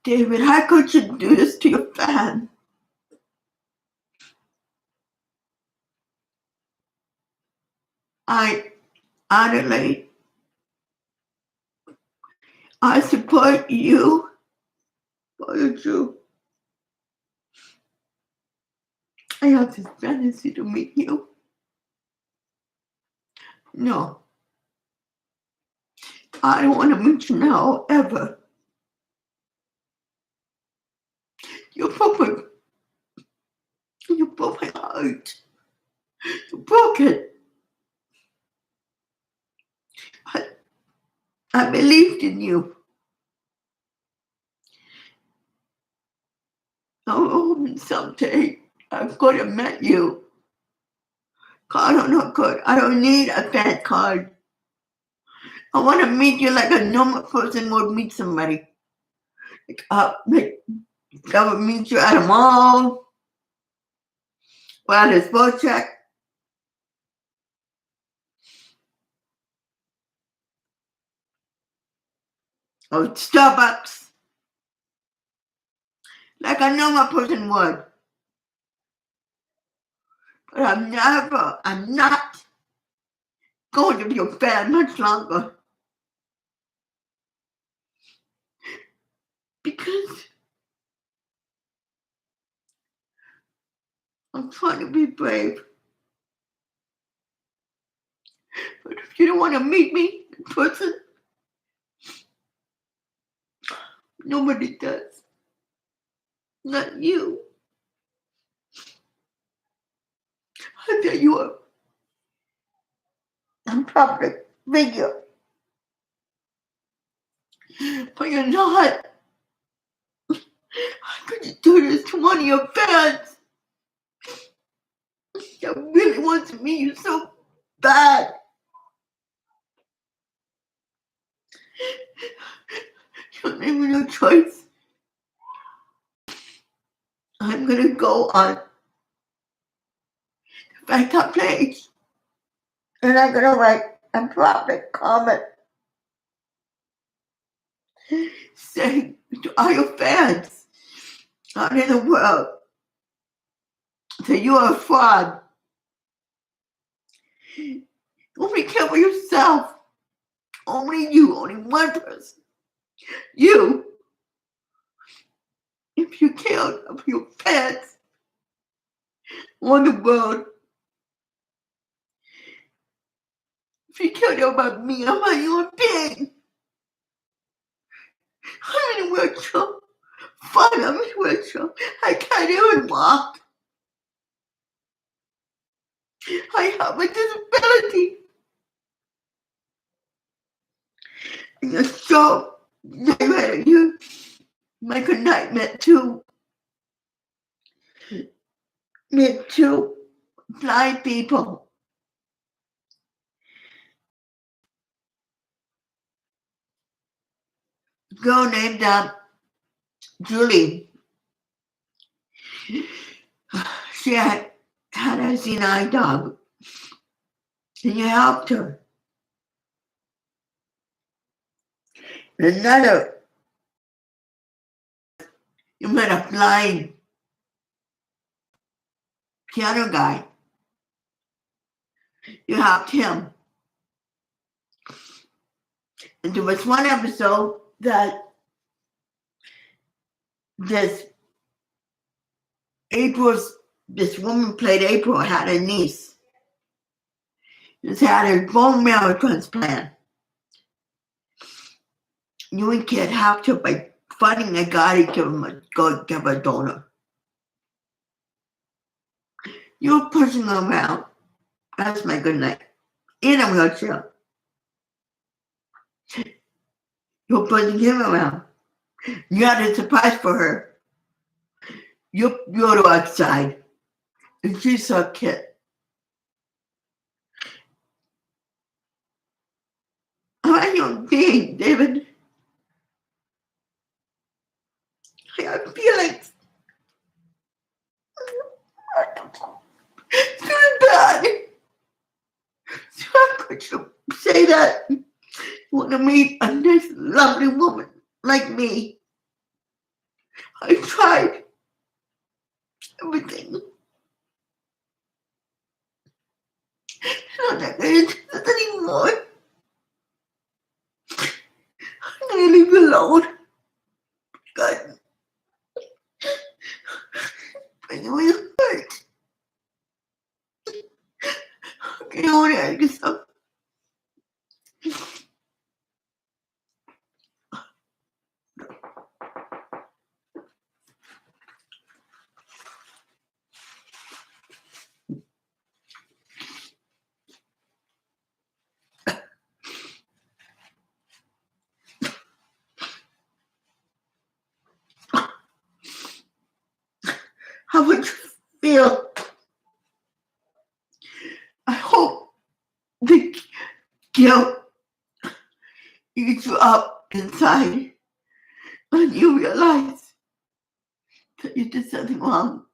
David, how could you do this to your fan? Adelaide, I support you, but you do. I have this fantasy to meet you. No. I don't want to meet you now, ever. You broke my heart. You broke it. I believed in you. I'm hoping someday I'm going to meet you. God, I'm not good. I don't need a fan card. I want to meet you like a normal person would meet somebody. I would meet you at a mall, or at a sports check. Or Starbucks. Like a normal person would. But I'm not going to be a fan much longer. Because I'm trying to be brave. But if you don't want to meet me in person, nobody does. Not you. I tell you what, I'm public figure. But you're not. How could you do this to one of your fans? I really want to meet you so bad. You don't have no choice. I'm going to go on the backup page. And I'm going to write a private comment saying to all your fans out in the world that you are a fraud. Don't be careful yourself. Only you, only one person. You. If you killed of your fans on the world, if you killed about me, I'm a human being. I'm in a wheelchair. Fine, I'm in a wheelchair. I can't even walk. I have a disability. And you're so nightmare. You make a nightmare too. Meant to blind people. Girl named Julie. She had a senile dog. And you helped her. And another, you met a blind piano guy. You helped him. And there was one episode that this woman played April, had a niece. She's had a bone marrow transplant. You and Kid helped her by finding a guy to go give a donor. You were pushing her around. That's my good night. In a wheelchair. You were pushing him around. You had a surprise for her. You go outside. And she saw Kid. I'm a human being, David. I have feelings. It's really bad. So how could you say that? You want to meet a nice, lovely woman like me. I tried everything. I'm not going to do this anymore. I'm going to leave you alone. God. Bring away the hurt. Okay, I want to ask you something. How would you feel? I hope the guilt eats you up inside and you realize that you did something wrong.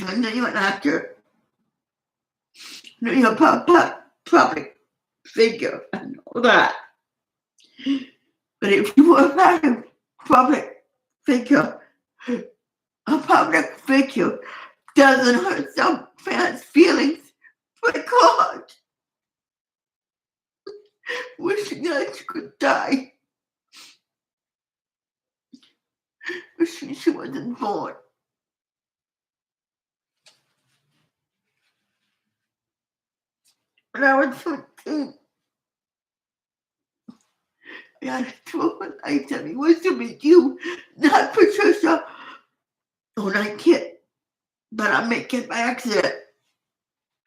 I know you're an actor. I know you're a public figure. I know that. But if you were a very public figure, a public figure doesn't hurt some fans' feelings. My God. Wishing that she could die. Wishing she wasn't born. When I was 17, I had a true life and it was to meet you, not Patricia. When I kid, but I make it by accident.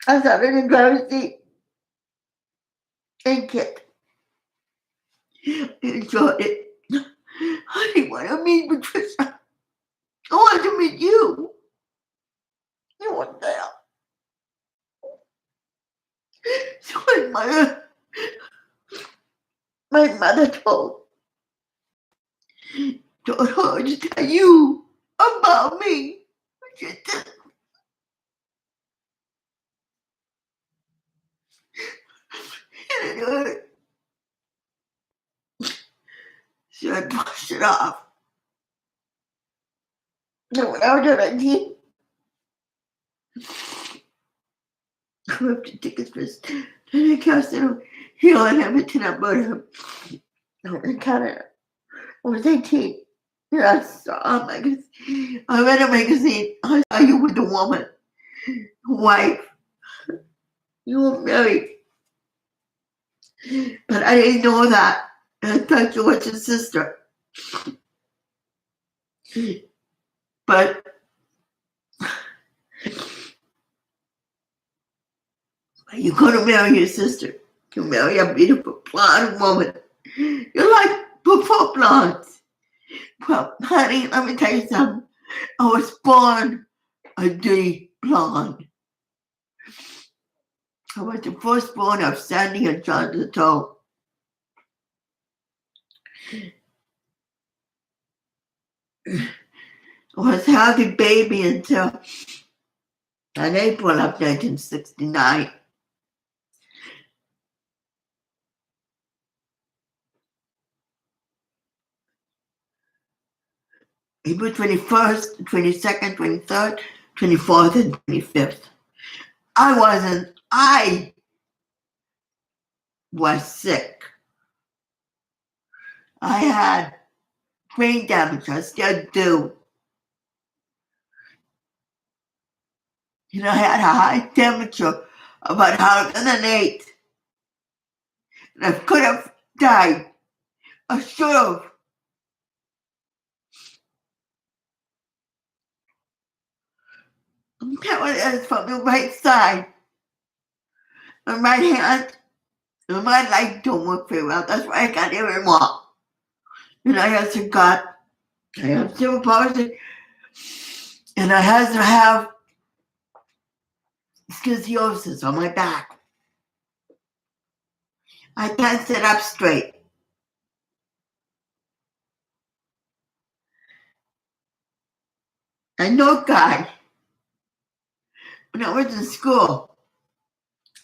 I sat in the driver's seat and kid. I enjoyed it. I didn't want to meet Patricia. I wanted to meet you. You weren't there. So my mother told her to tell you about me. She did. And it hurt. So I brushed it off. And when I was 19, I ripped the tickets for the castle here in Edmonton, Alberta. I went to Canada. I was 18. And I saw a magazine. I read a magazine. I saw you with a woman, wife. You were married. But I didn't know that. I thought you was your sister. But you're going to marry your sister. You marry a beautiful blonde woman. You're like before blondes. Well, honey, let me tell you something. I was born a dirty blonde. I was the firstborn of Sandy and John Latour. I was a healthy baby until in April of 1969. April 21st, 22nd, 23rd, 24th, and 25th. I was sick. I had brain damage. I still do. I had a high temperature of about 108. And I could have died. I should have. I'm paralyzed from the right side. My right hand and my leg don't work very well. That's why I can't even walk. And I also got, I have cerebral palsy, and I also have scoliosis on my back. I can't sit up straight. I know God. When I was in school,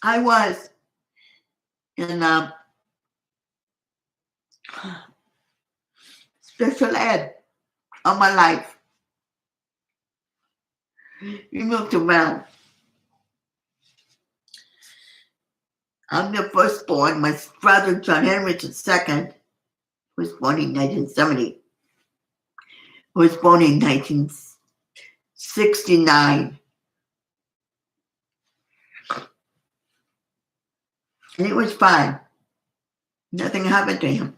I was in special ed. of my life. We moved around. I'm the firstborn. My brother, John Henry II, was born in 1970. Was born in 1969. And it was fine. Nothing happened to him.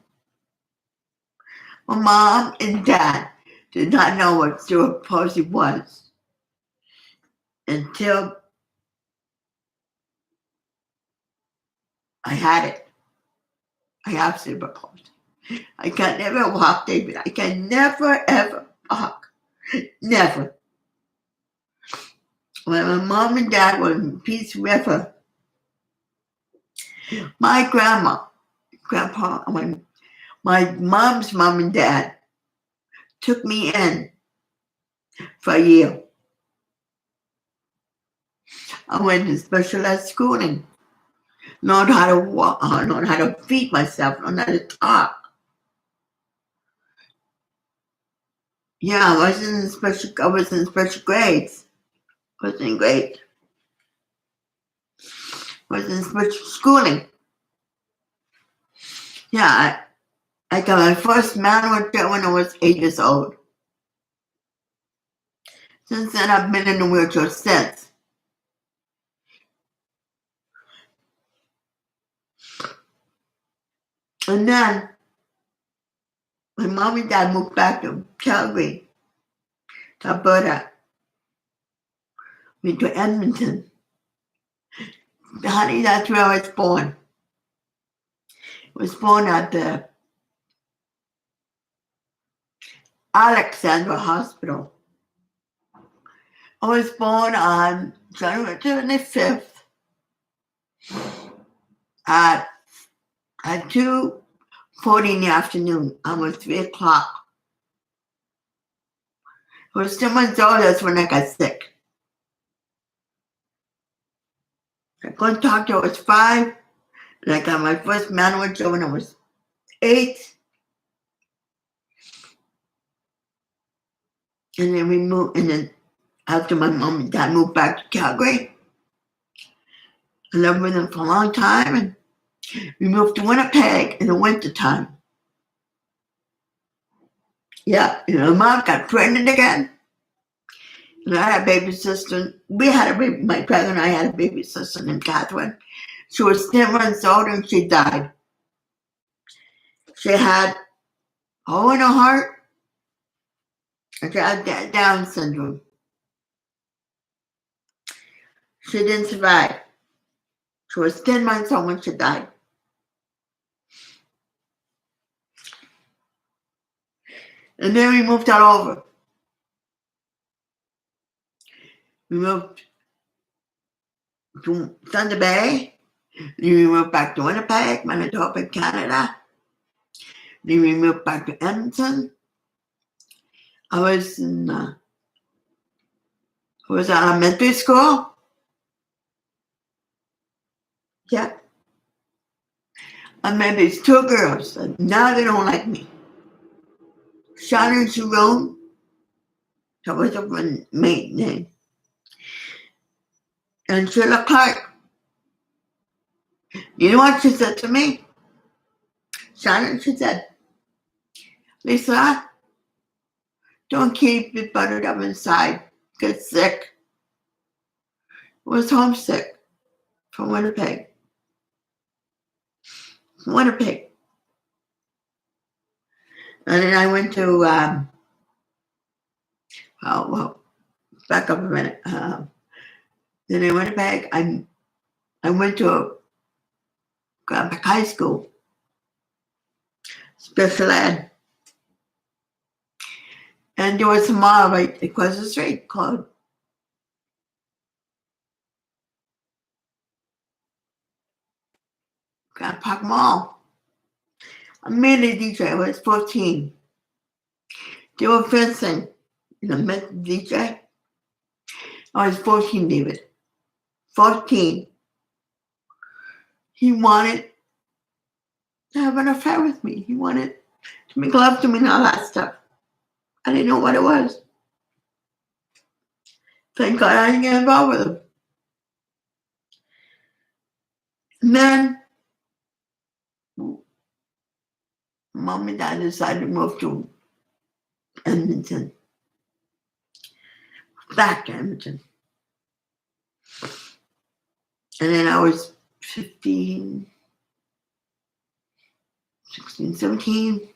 My mom and dad did not know what cerebral palsy was until I had it. I have cerebral palsy. I can never walk, David. I can never, ever walk. Never. When my mom and dad were in Peace River, my grandpa, my mom's mom and dad took me in for a year. I went to special ed schooling, learned how to walk, learned how to feed myself, learned how to talk. Yeah, I was in special grades. I was in grade. I was in special schooling. Yeah, I got my first manual when I was 8 years old. Since then, I've been in the wheelchair since. And then, my mom and dad moved back to Calgary, to Alberta. Went to Edmonton. Honey, that's where I was born. I was born at the Alexandra Hospital. I was born on January 25th at 2:40 in the afternoon, almost 3 o'clock. I was 2 months old. That's when I got sick. I couldn't talk till I was 5, and I got my first manual job when I was 8. And then we moved, and then after my mom and dad moved back to Calgary, I lived with them for a long time, and we moved to Winnipeg in the wintertime. Yeah, mom got pregnant again. And I had a baby sister. My brother and I had a baby sister named Catherine. She was 10 months old and she died. She had a hole in her heart and she had Down syndrome. She didn't survive. She was 10 months old when she died. And then we moved all over. We moved to Thunder Bay. Then we moved back to Winnipeg, Manitoba, Canada. Then we moved back to Edmonton. I was in elementary school. Yeah. I met these 2 girls, and now they don't like me. Shannon Jerome, that was her maiden name, and Sheila Clark. You know what she said to me? Shannon, she said, Lisa, don't keep it buttered up inside. Get sick. I was homesick from Winnipeg. And then I went to, back up a minute. Then in Winnipeg, I went to Grand Park High School, special ed. And there was a mall right across the street called Grand Park Mall. I made a DJ. I was 14. They were fencing. Met the DJ. I was 14, David. 14. He wanted to have an affair with me. He wanted to make love to me and all that stuff. I didn't know what it was. Thank God I didn't get involved with them. And then Mom and Dad decided to move to Edmonton. Back to Edmonton. And then I was 15, 16, 17.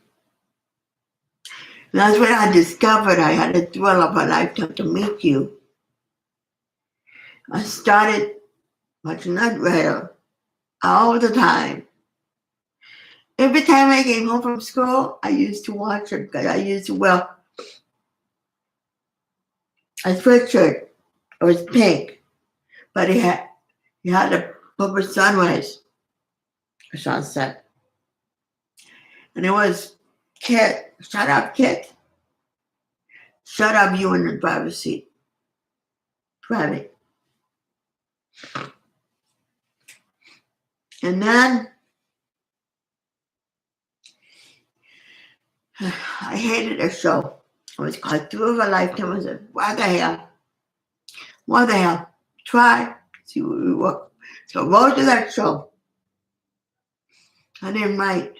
And that's when I discovered I had a thrill of a lifetime to meet you. I started watching that radio all the time. Every time I came home from school, I used to watch it because I used to wear a sweatshirt. It was pink, but it had a purple sunrise or sunset. And it was Kit, shut up, Kit. Shut up, you in the driver's seat. Driving. And then I hated a show. It was called Thrill of a Lifetime. I said, what the hell? What the hell? Try, see what we work. So I wrote to that show. I didn't write.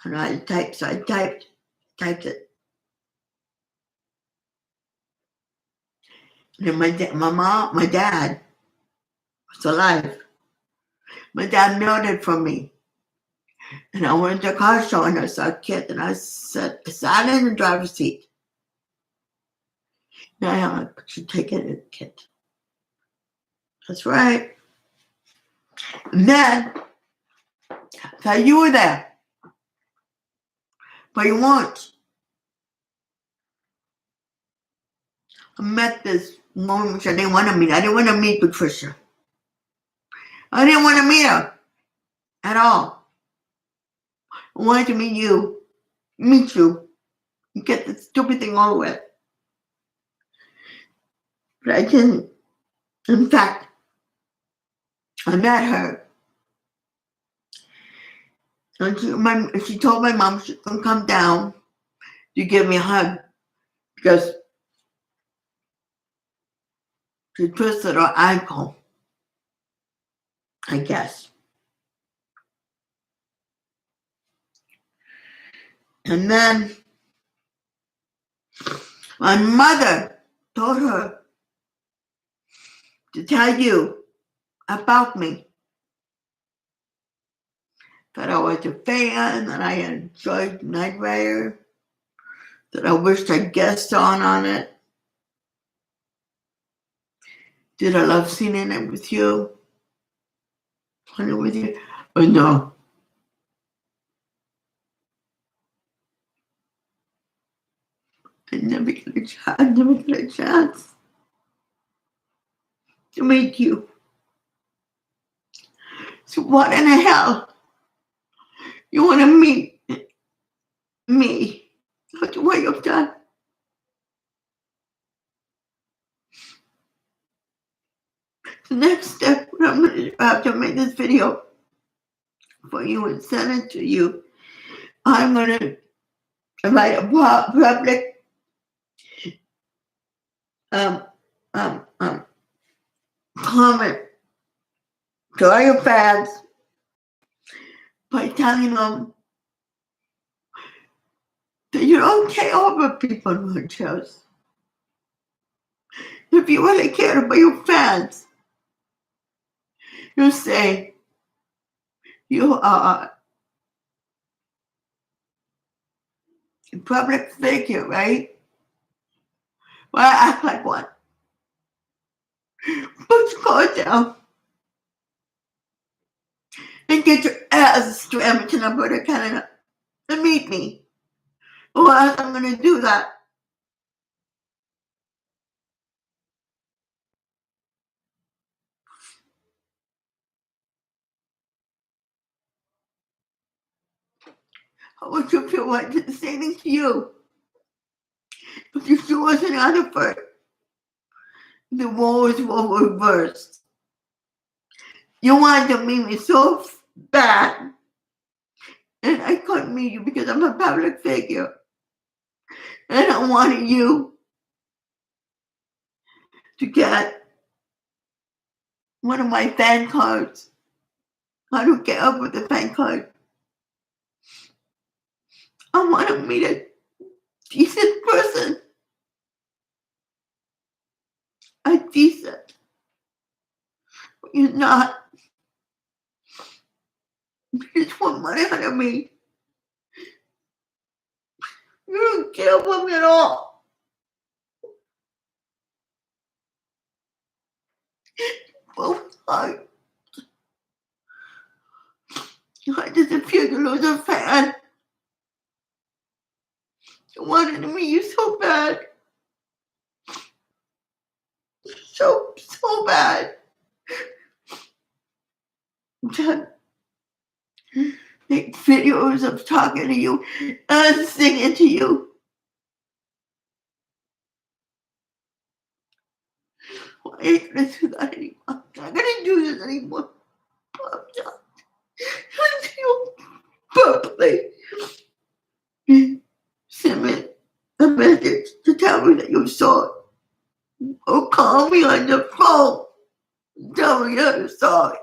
I know how to type, so I typed it. And then my dad was alive. My dad mailed it for me. And I went to a car show and I saw Kit and I sat in the driver's seat. Now I should take it, Kit. That's right. And then, so you were there. But you weren't. I met this woman which I didn't want to meet. I didn't want to meet Patricia. I didn't want to meet her at all. I wanted to meet you. And get this stupid thing over with. But I didn't. In fact, I met her. And she told my mom she couldn't come down to give me a hug because she twisted her ankle, I guess. And then my mother told her to tell you about me. That I was a fan, that I enjoyed Night Rider, that I wished I'd guest on it. Did I love seeing it with you? Playing it with you? Or no? I never get a chance to meet you. So what in the hell? You want to meet me after what you've done? The next step, I'm going to have to make this video for you and send it to you. I'm going to write a public comment to all your fans by telling them that you don't care about people in wheelchairs. If you really care about your fans, you say you are a public figure, right? Well, I act like one. Put your car down and get your ass to Edmonton, Alberta, Canada, and meet me. Or else I'm going to do that. How would you feel like the same thing to you? If you threw us in Rutherford, the roles were reversed. You wanted to meet me so bad, and I couldn't meet you because I'm a public figure. And I wanted you to get one of my fan cards. I don't get up with the fan card. I want to meet a decent person. A decent. You're not. You just want money out of me. You don't care about me at all. Both sides. I just appeared to lose a fan. I wanted to meet you so bad. So bad. Just make videos of talking to you and singing to you. I ain't gonna do that anymore. I'm not gonna do this anymore. I'm not. Until purposely send me a message to tell me that you saw it. Or call me on the phone and tell me that you saw it.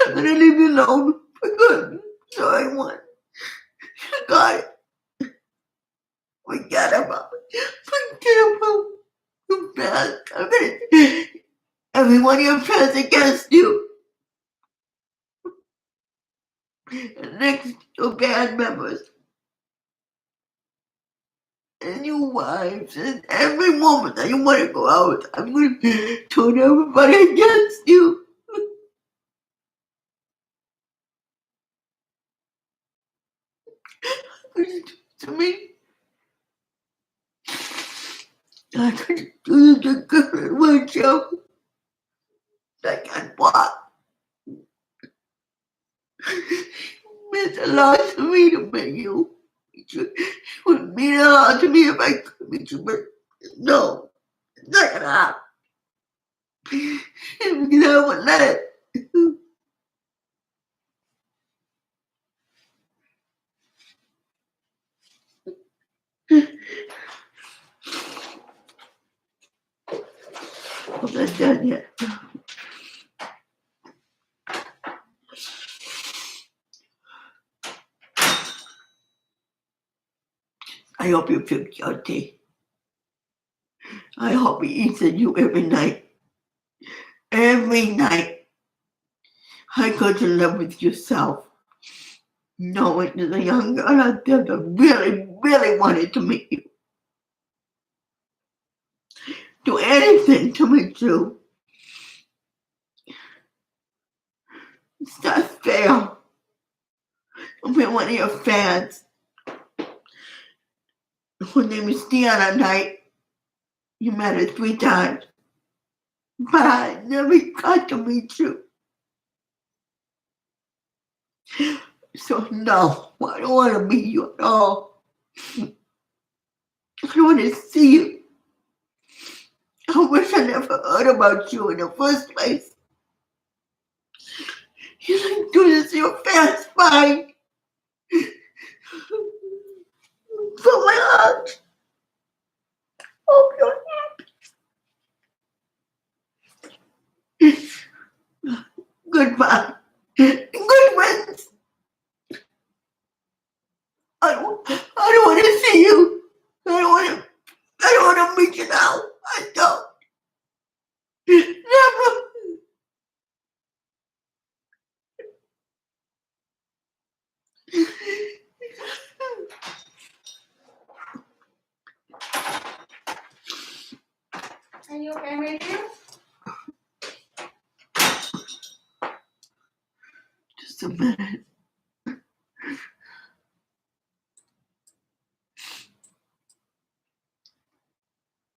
I'm gonna leave you alone for good. So I want. God, forget about it. Forget about your past. I'm gonna. Everyone your plans against you. And next to band members. And your wives and every woman that you want to go out with. I'm going to turn everybody against you. To me, I could do the good myself. I can't walk. It meant a lot to me to meet you. It would mean a lot to me if I could meet you, but no, it's not gonna happen. Because I would let it. I'm not done yet. I hope you feel guilty. I hope he eats at you every night. Every night. I go to live with yourself. Knowing there's a young girl out there that really, really wanted to meet you. Do anything to meet you. It's not fair. I've been one of your fans. Her name is Deanna Knight. You met her 3 times. But I never got to meet you. So no, I don't want to meet you at all. I don't want to see you. I wish I never heard about you in the first place. You didn't do this to your fans, fine. For my heart. Oh, you're happy. Goodbye. Good friends. I don't want to see you. I don't want to meet you now. I don't. Never. Are you okay, my dear? Just a minute.